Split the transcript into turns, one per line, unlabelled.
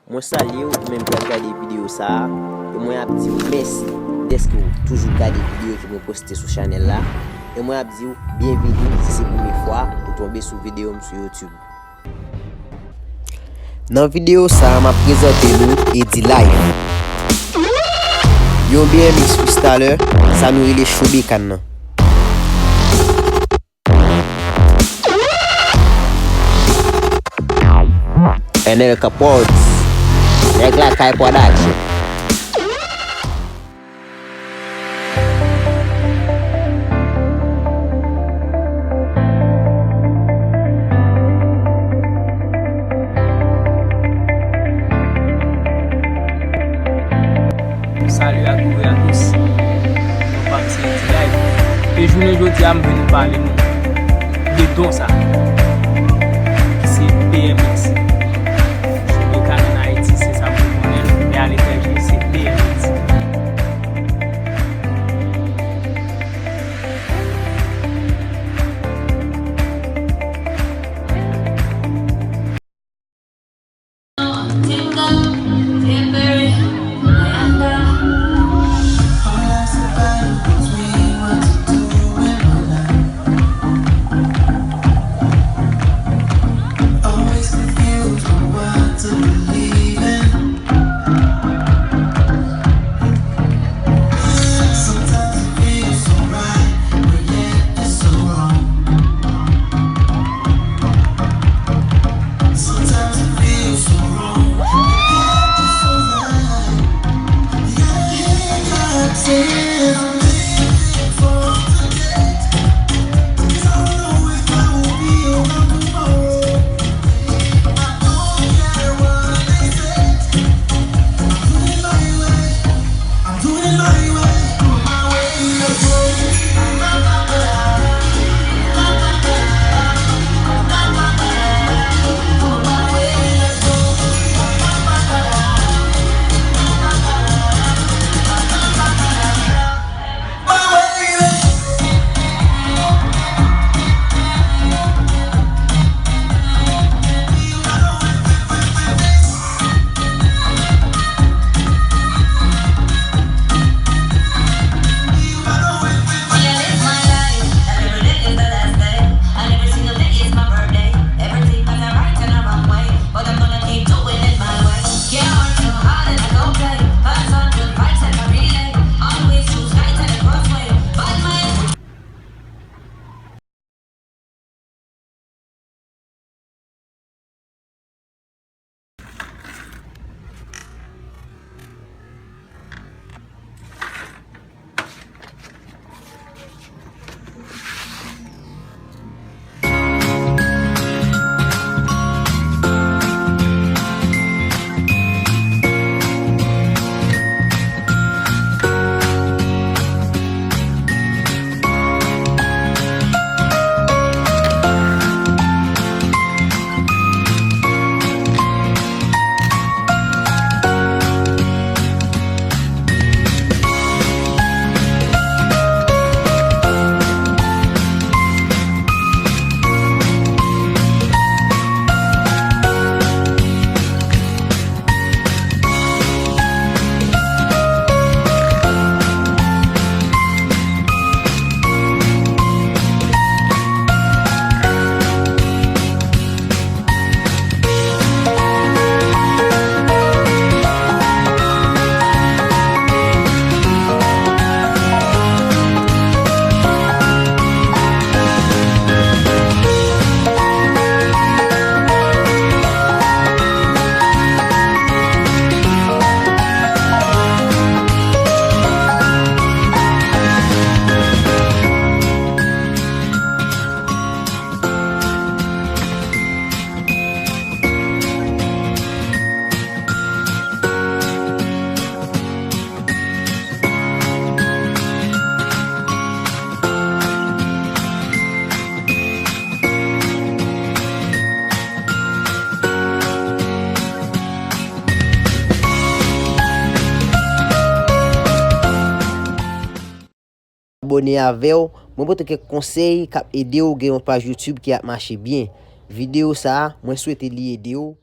Moi salue ou même pour regarder vidéo ça et moi a dit merci d'être que toujours regarder vidéo que me poster sur channel là et moi a dit bienvenue si c'est la première fois pour tomber sur vidéo sur YouTube. Dans vidéo ça m'a présenté nous et dit live. Yon bien mix freestyler, ça nous il est Chobikan. Enel Capotes, Negla Kai Production.
Salut à tous et à tous. On va passer live. Et je voulais aujourd'hui à me venir parler de dons ça. C'est PMX. Au Canada, en Haïti, c'est ça pour moi. Mais à l'étranger, c'est PMX.
Abonner avec vous, moi pour quelques conseils qui aider ou une page YouTube qui a marché bien. Vidéo ça, moi souhaite li aider ou